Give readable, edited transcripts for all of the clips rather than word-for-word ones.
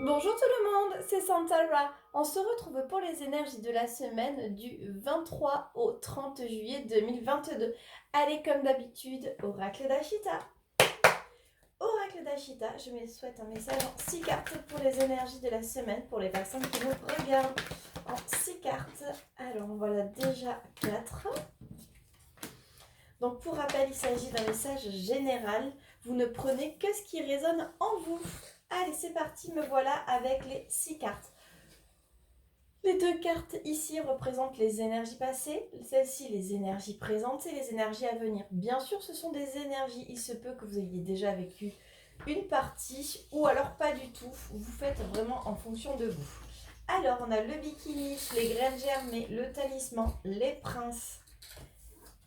Bonjour tout le monde, c'est Santara. On se retrouve pour les énergies de la semaine du 23 au 30 juillet 2022. Allez, comme d'habitude, Oracle d'Ashita. Oracle d'Ashita, je me souhaite un message en 6 cartes pour les énergies de la semaine pour les personnes qui nous regardent en 6 cartes. Alors, voilà déjà 4. Donc, pour rappel, il s'agit d'un message général. Vous ne prenez que ce qui résonne en vous. Allez, c'est parti, me voilà avec les 6 cartes. Les 2 cartes ici représentent les énergies passées, celles-ci les énergies présentes et les énergies à venir. Bien sûr, ce sont des énergies, il se peut que vous ayez déjà vécu une partie ou alors pas du tout. Vous faites vraiment en fonction de vous. Alors, on a le bikini, les graines germées, le talisman, les princes,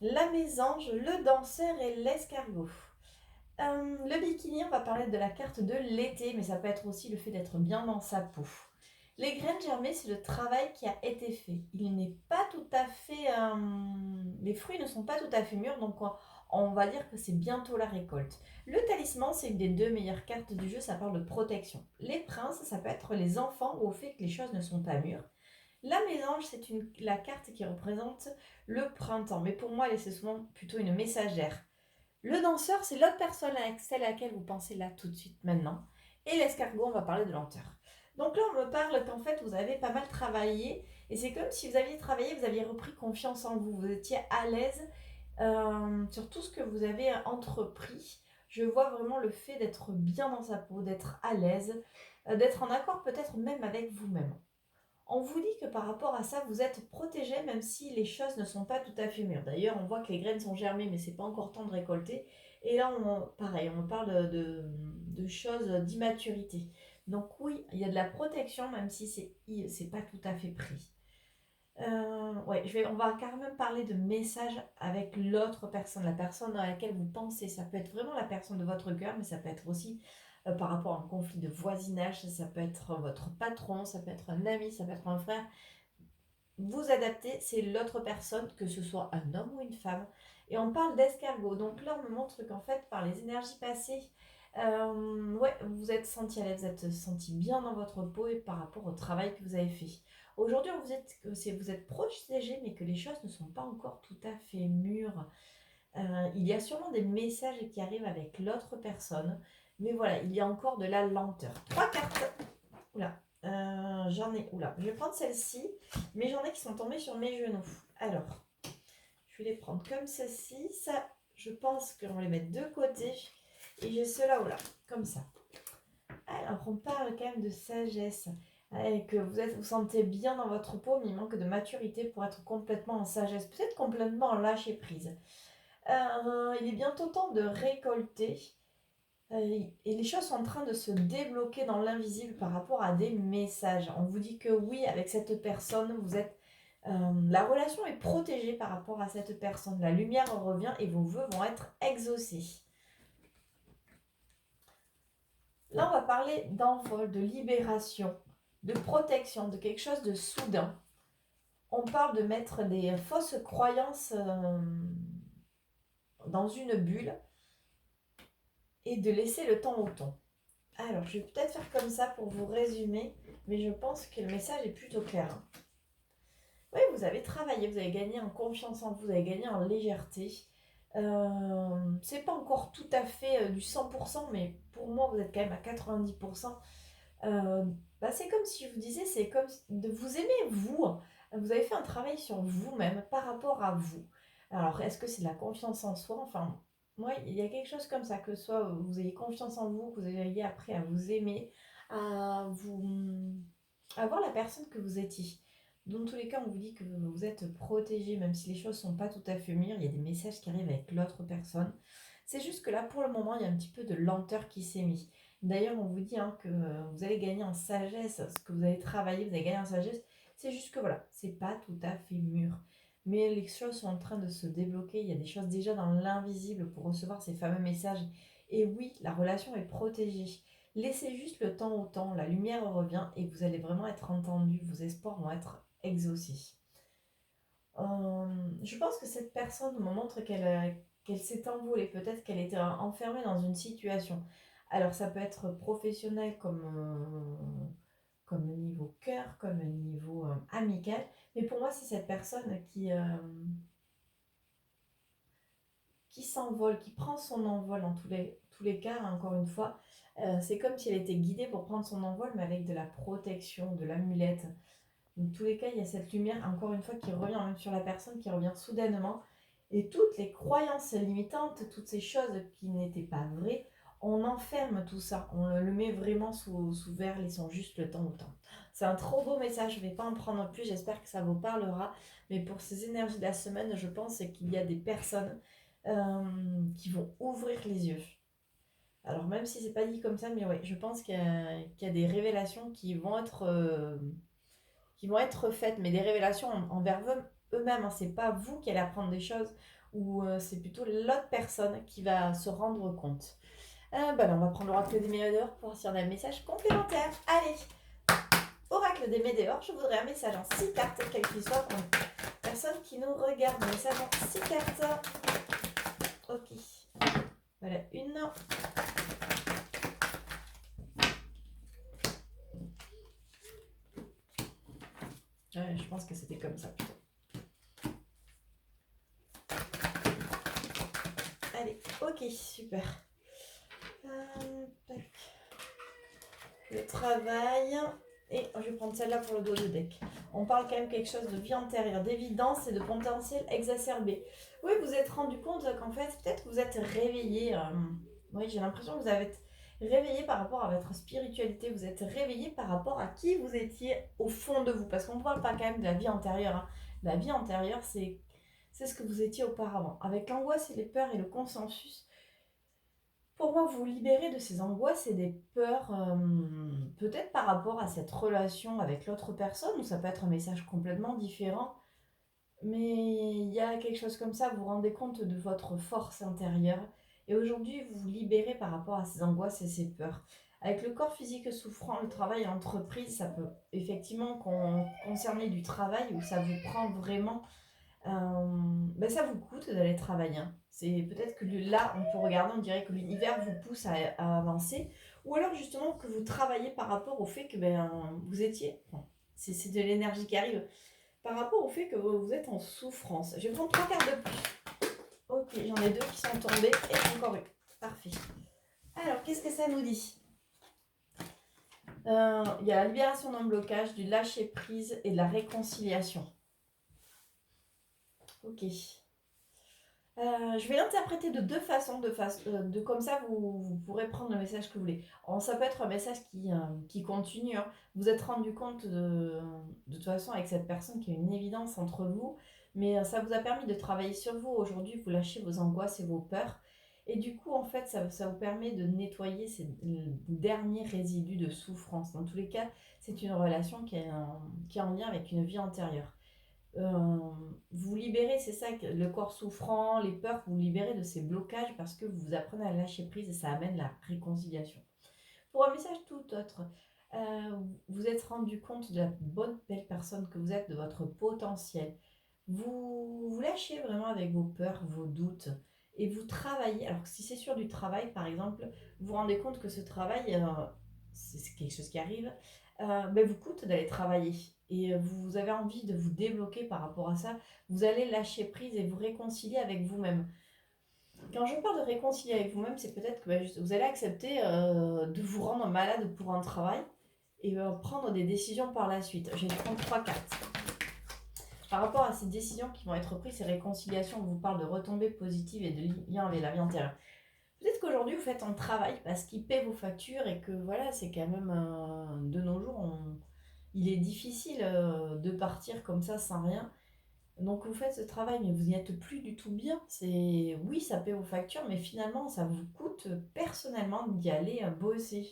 la mésange, le danseur et l'escargot. Le bikini, on va parler de la carte de l'été, mais ça peut être aussi le fait d'être bien dans sa peau. Les graines germées, c'est le travail qui a été fait. Il n'est pas tout à fait... les fruits ne sont pas tout à fait mûrs, donc on va dire que c'est bientôt la récolte. Le talisman, c'est une des 2 meilleures cartes du jeu, ça parle de protection. Les princes, ça peut être les enfants ou au fait que les choses ne sont pas mûres. La mésange, c'est la carte qui représente le printemps, mais pour moi, c'est souvent plutôt une messagère. Le danseur, c'est l'autre personne, celle à laquelle vous pensez là tout de suite maintenant. Et l'escargot, on va parler de lenteur. Donc là, on me parle qu'en fait, vous avez pas mal travaillé. Et c'est comme si vous aviez travaillé, vous aviez repris confiance en vous. Vous étiez à l'aise sur tout ce que vous avez entrepris. Je vois vraiment le fait d'être bien dans sa peau, d'être à l'aise, d'être en accord peut-être même avec vous-même. On vous dit que par rapport à ça, vous êtes protégé même si les choses ne sont pas tout à fait mûres. D'ailleurs, on voit que les graines sont germées, mais c'est pas encore temps de récolter. Et là, pareil, on parle de choses d'immaturité. Donc oui, il y a de la protection, même si c'est pas tout à fait pris. Ouais, on va quand même parler de message avec l'autre personne, la personne dans laquelle vous pensez. Ça peut être vraiment la personne de votre cœur, mais ça peut être aussi par rapport à un conflit de voisinage, ça peut être votre patron, ça peut être un ami, ça peut être un frère. Vous adaptez, c'est l'autre personne, que ce soit un homme ou une femme. Et on parle d'escargot. Donc là, on me montre qu'en fait, par les énergies passées, ouais, vous êtes senti à l'aise, vous êtes senti bien dans votre peau et par rapport au travail que vous avez fait. Aujourd'hui, vous êtes protégé, mais que les choses ne sont pas encore tout à fait mûres. Il y a sûrement des messages qui arrivent avec l'autre personne. Mais voilà, il y a encore de la lenteur. 3 cartes. Oula, Oula, je vais prendre celle-ci, mais j'en ai qui sont tombées sur mes genoux. Alors, je vais les prendre comme ceci. Ça, je pense qu'on va les mettre de côté. Et j'ai ceux-là, oula, comme ça. Alors, on parle quand même de sagesse. Que vous sentez bien dans votre peau, mais il manque de maturité pour être complètement en sagesse. Peut-être complètement en lâcher prise. Il est bientôt temps de récolter. Et les choses sont en train de se débloquer dans l'invisible par rapport à des messages. On vous dit que oui, avec cette personne, la relation est protégée par rapport à cette personne. La lumière revient et vos vœux vont être exaucés. Là, on va parler d'envol, de libération, de protection, de quelque chose de soudain. On parle de mettre des fausses croyances dans une bulle et de laisser le temps au temps. Alors, je vais peut-être faire comme ça pour vous résumer, mais je pense que le message est plutôt clair. Oui, vous avez travaillé, vous avez gagné en confiance en vous, vous avez gagné en légèreté. C'est pas encore tout à fait du 100%, mais pour moi, vous êtes quand même à 90%. C'est comme si je vous disais, c'est comme de vous aimer vous. Vous avez fait un travail sur vous-même par rapport à vous. Alors, est-ce que c'est de la confiance en soi? Enfin, moi, il y a quelque chose comme ça, que soit vous ayez confiance en vous, que vous ayez appris à vous aimer, à voir la personne que vous étiez. Dans tous les cas, on vous dit que vous êtes protégé, même si les choses sont pas tout à fait mûres. Il y a des messages qui arrivent avec l'autre personne. C'est juste que là, pour le moment, il y a un petit peu de lenteur qui s'est mise. D'ailleurs, on vous dit que vous allez gagner en sagesse, ce que vous avez travaillé, vous allez gagner en sagesse. C'est juste que voilà, c'est pas tout à fait mûr. Mais les choses sont en train de se débloquer. Il y a des choses déjà dans l'invisible pour recevoir ces fameux messages. Et oui, la relation est protégée. Laissez juste le temps au temps, la lumière revient et vous allez vraiment être entendu. Vos espoirs vont être exaucés. Je pense que cette personne me montre qu'elle s'est envolée. Peut-être qu'elle était enfermée dans une situation. Alors ça peut être professionnel comme niveau cœur, comme niveau amical. Mais pour moi, c'est cette personne qui s'envole, qui prend son envol en tous les cas, hein, encore une fois. C'est comme si elle était guidée pour prendre son envol, mais avec de la protection, de l'amulette. Dans tous les cas, il y a cette lumière, encore une fois, qui revient même sur la personne, qui revient soudainement. Et toutes les croyances limitantes, toutes ces choses qui n'étaient pas vraies, on enferme tout ça. On le met vraiment sous verre, laissons juste le temps au temps. C'est un trop beau message, je ne vais pas en prendre plus, j'espère que ça vous parlera. Mais pour ces énergies de la semaine, je pense qu'il y a des personnes qui vont ouvrir les yeux. Alors même si c'est pas dit comme ça, mais ouais, je pense qu'il y a des révélations qui vont être faites, mais des révélations envers eux-mêmes. Hein. C'est pas vous qui allez apprendre des choses, ou c'est plutôt l'autre personne qui va se rendre compte. Bah là, on va prendre l'oracle des météores pour voir si on a un message complémentaire. Allez, oracle des météores, je voudrais un message en 6 cartes, quel qu'il soit, pour une personne qui nous regarde. Un message en 6 cartes. Ok. Voilà, une. Ouais, je pense que c'était comme ça plutôt. Allez, ok, super. Le travail. Et je vais prendre celle-là pour le dos de deck. On parle quand même quelque chose de vie antérieure, d'évidence et de potentiel exacerbé. Oui, vous êtes rendu compte qu'en fait, peut-être que vous êtes réveillé. Oui, j'ai l'impression que vous avez réveillé par rapport à votre spiritualité. Vous êtes réveillé par rapport à qui vous étiez au fond de vous. Parce qu'on ne parle pas quand même de la vie antérieure. Hein. La vie antérieure, c'est ce que vous étiez auparavant. Avec l'angoisse et les peurs et le consensus, pour moi, vous libérez de ces angoisses et des peurs, peut-être par rapport à cette relation avec l'autre personne, ou ça peut être un message complètement différent, mais il y a quelque chose comme ça, vous vous rendez compte de votre force intérieure, et aujourd'hui, vous vous libérez par rapport à ces angoisses et ces peurs. Avec le corps physique souffrant, le travail et l'entreprise, ça peut effectivement concerner du travail, où ça vous prend vraiment ben ça vous coûte d'aller travailler. Hein. C'est peut-être que là, on peut regarder, on dirait que l'univers vous pousse à avancer, ou alors justement que vous travaillez par rapport au fait que vous étiez, bon, c'est de l'énergie qui arrive, par rapport au fait que vous êtes en souffrance. Je vais prendre 3 cartes de plus. Ok, j'en ai 2 qui sont tombées et encore une. Parfait. Alors, qu'est-ce que ça nous dit? Il y a la libération d'un blocage, du lâcher prise et de la réconciliation. Ok. Je vais l'interpréter de 2 façons, de comme ça vous pourrez prendre le message que vous voulez. Alors, ça peut être un message qui continue. Hein. Vous êtes rendu compte de toute façon avec cette personne qu'il y a une évidence entre vous, mais ça vous a permis de travailler sur vous. Aujourd'hui, vous lâchez vos angoisses et vos peurs. Et du coup, en fait, ça vous permet de nettoyer ces derniers résidus de souffrance. Dans tous les cas, c'est une relation qui est en lien avec une vie antérieure. Vous libérez, c'est ça, le corps souffrant, les peurs, vous libérez de ces blocages parce que vous apprenez à lâcher prise et ça amène la réconciliation. Pour un message tout autre, vous êtes rendu compte de la bonne, belle personne que vous êtes, de votre potentiel. Vous lâchez vraiment avec vos peurs, vos doutes et vous travaillez. Alors si c'est sur du travail, par exemple, vous vous rendez compte que ce travail, c'est quelque chose qui arrive, vous coûte d'aller travailler et vous avez envie de vous débloquer par rapport à ça, vous allez lâcher prise et vous réconcilier avec vous-même. Quand je parle de réconcilier avec vous-même, c'est peut-être que vous allez accepter de vous rendre malade pour un travail et prendre des décisions par la suite. Je vais prendre 3 cartes. Par rapport à ces décisions qui vont être prises, ces réconciliations, on vous parle de retombées positives et de liens avec la vie antérieure. Peut-être qu'aujourd'hui, vous faites un travail parce qu'il paie vos factures et que voilà, c'est quand même de nos jours, il est difficile de partir comme ça sans rien. Donc vous faites ce travail, mais vous n'y êtes plus du tout bien. Oui, ça paie vos factures, mais finalement, ça vous coûte personnellement d'y aller bosser.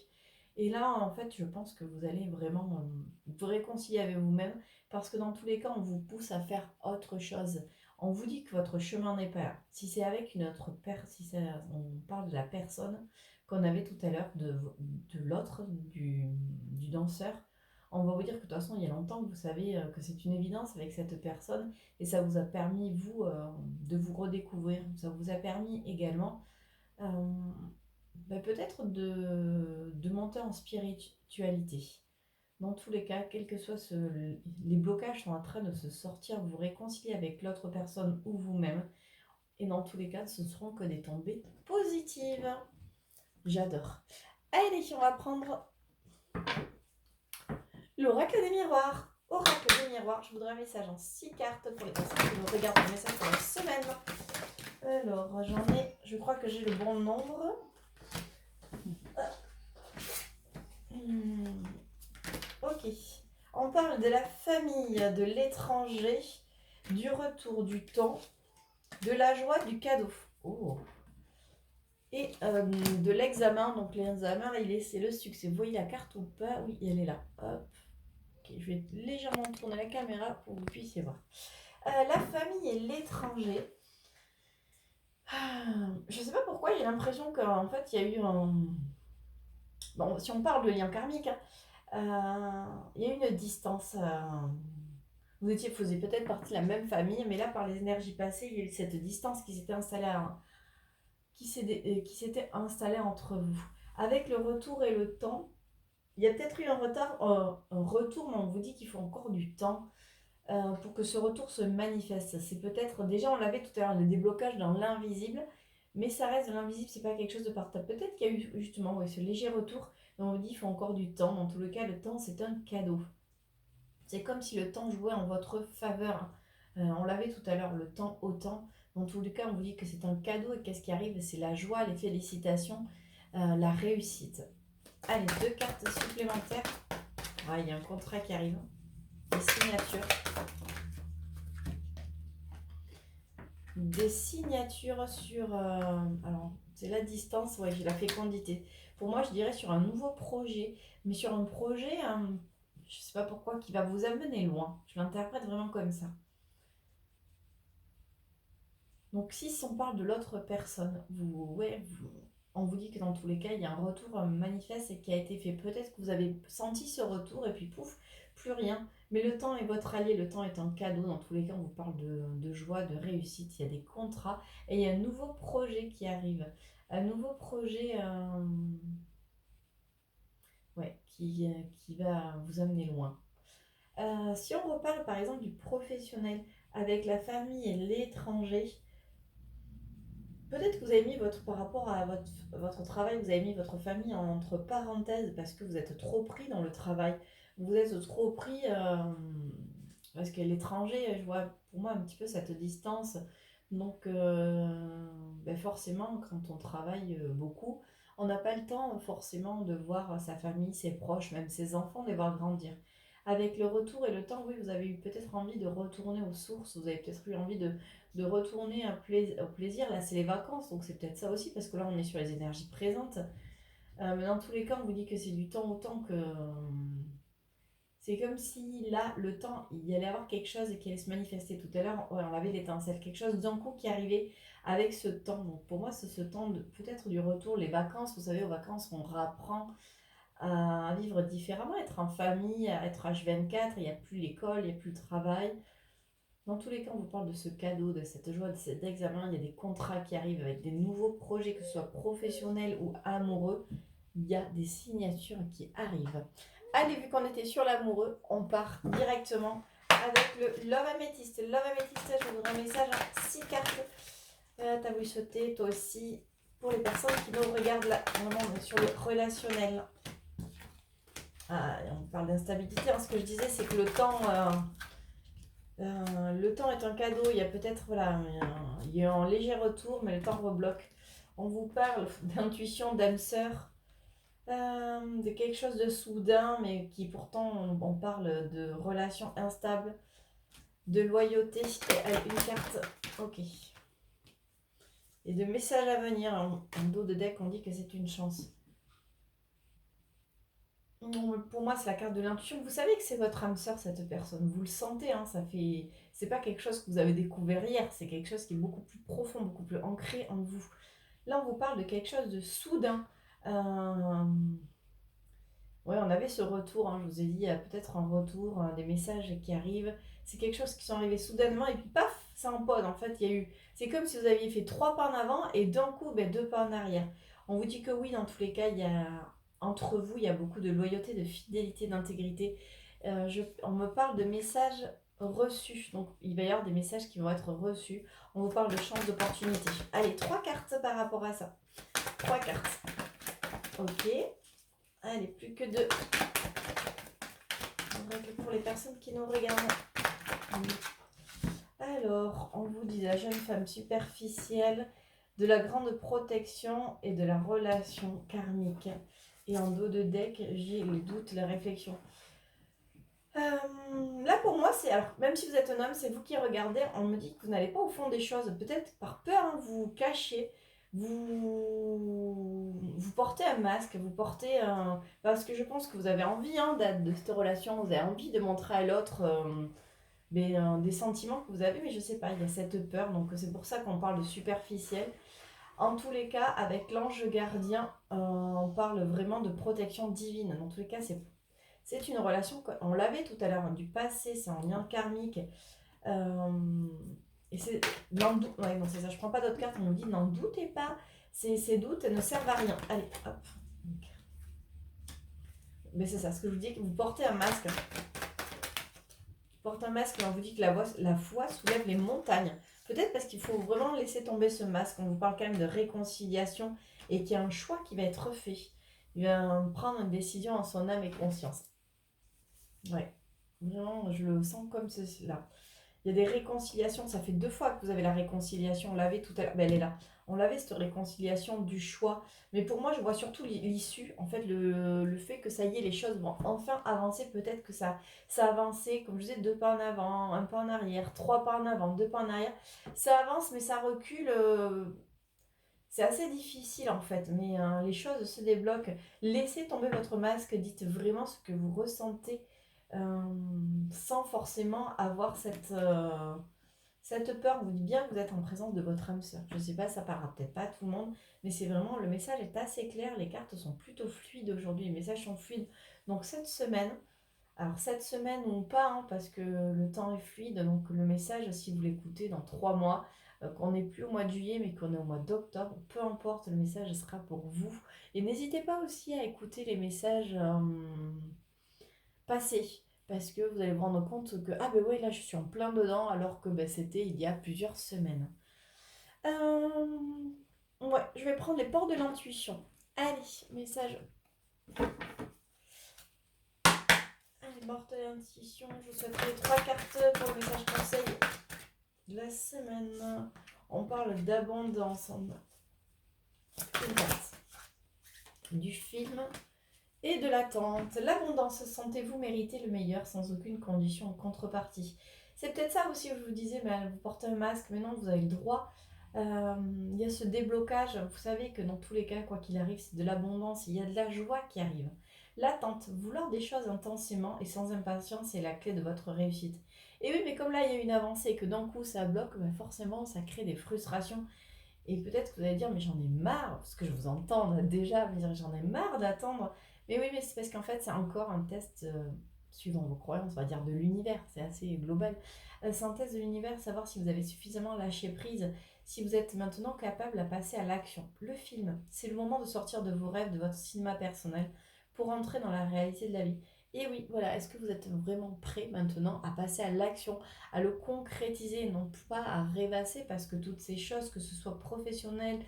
Et là, en fait, je pense que vous allez vraiment vous réconcilier avec vous-même, parce que dans tous les cas, on vous pousse à faire autre chose. On vous dit que votre chemin n'est pas là. Si c'est avec une autre personne, on parle de la personne qu'on avait tout à l'heure, de l'autre, du danseur, on va vous dire que de toute façon, il y a longtemps que vous savez que c'est une évidence avec cette personne et ça vous a permis, vous, de vous redécouvrir. Ça vous a permis également peut-être de monter en spiritualité. Dans tous les cas, quels que soient les blocages sont en train de se sortir, vous réconcilier avec l'autre personne ou vous-même. Et dans tous les cas, ce ne seront que des tombées positives. J'adore. Allez, on va prendre l'oracle des miroirs. Oracle des miroirs, je voudrais un message en 6 cartes pour les personnes qui me regardent un message pour la semaine. Alors, je crois que j'ai le bon nombre. Ok. On parle de la famille, de l'étranger, du retour du temps, de la joie, du cadeau. Oh. Et de l'examen. Donc l'examen, c'est le succès. Vous voyez la carte ou pas? Oui, elle est là. Hop. Ok, je vais légèrement tourner la caméra pour que vous puissiez voir. La famille et l'étranger. Je sais pas pourquoi, j'ai l'impression qu'en fait, il y a eu un... Bon, si on parle de lien karmique, il y a eu une distance. Vous faisiez peut-être partie de la même famille, mais là, par les énergies passées, il y a eu cette distance qui s'était installée, qui s'était installée entre vous. Avec le retour et le temps, il y a peut-être eu un retour, mais on vous dit qu'il faut encore du temps pour que ce retour se manifeste. C'est peut-être, déjà on l'avait tout à l'heure, le déblocage dans l'invisible, mais ça reste de l'invisible, c'est pas quelque chose de partage. Peut-être qu'il y a eu justement ce léger retour, mais on vous dit qu'il faut encore du temps. Dans tout le cas, le temps c'est un cadeau. C'est comme si le temps jouait en votre faveur. On l'avait tout à l'heure, le temps au temps. Dans tous les cas, on vous dit que c'est un cadeau et qu'est-ce qui arrive? C'est la joie, les félicitations, la réussite. Allez, 2 cartes supplémentaires. Ah, il y a un contrat qui arrive. Des signatures. Des signatures sur... alors, c'est la distance, ouais, j'ai la fécondité. Pour moi, je dirais sur un nouveau projet. Mais sur un projet, je ne sais pas pourquoi, qui va vous amener loin. Je l'interprète vraiment comme ça. Donc, si on parle de l'autre personne, on vous dit que dans tous les cas, il y a un retour manifeste et qui a été fait. Peut-être que vous avez senti ce retour et puis pouf, plus rien. Mais le temps est votre allié, le temps est un cadeau. Dans tous les cas, on vous parle de joie, de réussite. Il y a des contrats et il y a un nouveau projet qui arrive. Un nouveau projet qui va vous amener loin. Si on reparle par exemple du professionnel avec la famille et l'étranger, peut-être que vous avez mis par rapport à votre travail, vous avez mis votre famille entre parenthèses parce que vous êtes trop pris dans le travail. Vous êtes trop pris parce que l'étranger, je vois pour moi un petit peu cette distance. Donc forcément, quand on travaille beaucoup, on n'a pas le temps forcément de voir sa famille, ses proches, même ses enfants, de les voir grandir. Avec le retour et le temps, oui, vous avez eu peut-être envie de retourner aux sources, vous avez peut-être eu envie de retourner au plaisir. Là, c'est les vacances, donc c'est peut-être ça aussi, parce que là, on est sur les énergies présentes. Mais dans tous les cas, on vous dit que c'est du temps autant que... c'est comme si là, le temps, il y allait avoir quelque chose et qui allait se manifester tout à l'heure. Ouais, on avait l'étincelle, quelque chose d'un coup qui arrivait avec ce temps. Donc pour moi, c'est ce temps peut-être du retour, les vacances. Vous savez, aux vacances, on apprend à vivre différemment, être en famille, à être H24, il n'y a plus l'école, il n'y a plus le travail. Dans tous les cas, on vous parle de ce cadeau, de cette joie, de cet examen. Il y a des contrats qui arrivent avec des nouveaux projets, que ce soit professionnels ou amoureux. Il y a des signatures qui arrivent. Allez, vu qu'on était sur l'amoureux, on part directement avec le Love Amethyst. Love Amethyst, je vous donne un message en 6 cartes. T'as voulu sauter, toi aussi. Pour les personnes qui nous regardent là, vraiment sur le relationnel. On parle d'instabilité. Ce que je disais, c'est que le temps est un cadeau. Il y a peut-être, il y a un léger retour, mais le temps rebloque. On vous parle d'intuition, d'âme sœur, de quelque chose de soudain, mais qui pourtant, on parle de relations instables, de loyauté. Et une carte, ok. Et de messages à venir. En dos de deck, on dit que c'est une chance. Pour moi, c'est la carte de l'intuition. Vous savez que c'est votre âme sœur, cette personne. Vous le sentez, hein, c'est pas quelque chose que vous avez découvert hier. C'est quelque chose qui est beaucoup plus profond, beaucoup plus ancré en vous. Là, on vous parle de quelque chose de soudain. Ouais, on avait ce retour, hein, je vous ai dit, il y a peut-être un retour, des messages qui arrivent. C'est quelque chose qui sont arrivés soudainement et puis paf, ça empote. En fait, il y a eu... C'est comme si vous aviez fait 3 pas en avant et d'un coup, 2 pas en arrière. On vous dit que oui, dans tous les cas, entre vous, il y a beaucoup de loyauté, de fidélité, d'intégrité. On me parle de messages reçus. Donc, il va y avoir des messages qui vont être reçus. On vous parle de chance, d'opportunité. Allez, 3 cartes par rapport à ça. 3 cartes. Ok. Allez, plus que 2. Pour les personnes qui nous regardent. Alors, on vous dit la jeune femme superficielle, de la grande protection et de la relation karmique. Et en dos de deck, j'ai les doutes, les réflexions. Là pour moi, c'est alors même si vous êtes un homme, c'est vous qui regardez. On me dit que vous n'allez pas au fond des choses, peut-être par peur, hein, vous vous cachez, vous portez un masque, vous portez un parce que je pense que vous avez envie hein, de cette relation, vous avez envie de montrer à l'autre des sentiments que vous avez, mais je sais pas, il y a cette peur, donc c'est pour ça qu'on parle de superficiel. En tous les cas, avec l'ange gardien, on parle vraiment de protection divine. Dans tous les cas, c'est une relation, on l'avait tout à l'heure, hein, du passé, c'est un lien karmique. Et c'est. Ouais, non, c'est ça, je prends pas d'autres cartes, on nous dit n'en doutez pas, ces doutes ne servent à rien. Allez, hop. Mais c'est ça, ce que je vous dis, que vous portez un masque. Porte un masque et on vous dit que la foi soulève les montagnes. Peut-être parce qu'il faut vraiment laisser tomber ce masque. On vous parle quand même de réconciliation et qu'il y a un choix qui va être fait. Il va prendre une décision en son âme et conscience. Ouais, vraiment, je le sens comme cela. Il y a des réconciliations, ça fait 2 fois que vous avez la réconciliation. On l'avait tout à l'heure, elle est là. On l'avait cette réconciliation du choix. Mais pour moi, je vois surtout l'issue. En fait, le fait que ça y est, les choses vont enfin avancer. Peut-être que ça a avancé, comme je disais, 2 pas en avant, un pas en arrière, 3 pas en avant, 2 pas en arrière. Ça avance, mais ça recule. C'est assez difficile en fait, mais les choses se débloquent. Laissez tomber votre masque, dites vraiment ce que vous ressentez sans forcément avoir cette peur. Vous dites bien que vous êtes en présence de votre âme sœur. Je ne sais pas, ça parlera peut-être pas à tout le monde, mais c'est vraiment, le message est assez clair. Les cartes sont plutôt fluides aujourd'hui, les messages sont fluides. Donc cette semaine ou pas, hein, parce que le temps est fluide, donc le message, si vous l'écoutez dans 3 mois, qu'on n'est plus au mois de juillet, mais qu'on est au mois d'octobre, peu importe, le message sera pour vous. Et n'hésitez pas aussi à écouter les messages passés, parce que vous allez vous rendre compte que, ah ben oui, là je suis en plein dedans, alors que ben, c'était il y a plusieurs semaines. Ouais, je vais prendre les portes de l'intuition. Allez, message. Allez, portes de l'intuition, je vous souhaite les 3 cartes pour le message conseil de la semaine. On parle d'abondance. Une carte du film et de l'attente. L'abondance, sentez-vous mériter le meilleur sans aucune condition ou contrepartie. C'est peut-être ça aussi où je vous disais, mais vous portez un masque, mais non, vous avez le droit. Il y a ce déblocage. Vous savez que dans tous les cas, quoi qu'il arrive, c'est de l'abondance. Il y a de la joie qui arrive. L'attente, vouloir des choses intensément et sans impatience est la clé de votre réussite. Et oui, mais comme là, il y a une avancée et que d'un coup, ça bloque, bah forcément, ça crée des frustrations. Et peut-être que vous allez dire, mais j'en ai marre, parce que je vous entends déjà me dire, j'en ai marre d'attendre. Mais oui, mais c'est parce qu'en fait, c'est encore un test, suivant vos croyances, on va dire de l'univers, c'est assez global. C'est un test de l'univers, savoir si vous avez suffisamment lâché prise, si vous êtes maintenant capable à passer à l'action. Le film, c'est le moment de sortir de vos rêves, de votre cinéma personnel, pour entrer dans la réalité de la vie. Et oui, voilà, est-ce que vous êtes vraiment prêt maintenant à passer à l'action, à le concrétiser, non pas à rêvasser, parce que toutes ces choses, que ce soit professionnel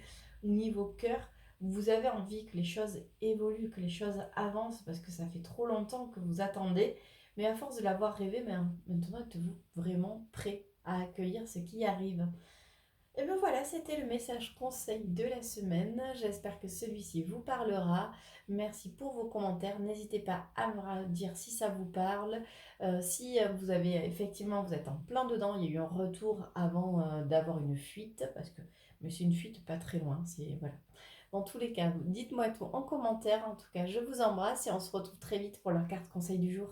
ou niveau cœur, vous avez envie que les choses évoluent, que les choses avancent, parce que ça fait trop longtemps que vous attendez, mais à force de l'avoir rêvé, mais maintenant êtes-vous vraiment prêt à accueillir ce qui arrive? Et bien voilà, c'était le message conseil de la semaine. J'espère que celui-ci vous parlera. Merci pour vos commentaires. N'hésitez pas à me dire si ça vous parle. Si vous avez effectivement, vous êtes en plein dedans, il y a eu un retour avant d'avoir une fuite, parce que mais c'est une fuite pas très loin. C'est voilà. Dans tous les cas, dites-moi tout en commentaire. En tout cas, je vous embrasse et on se retrouve très vite pour la carte conseil du jour.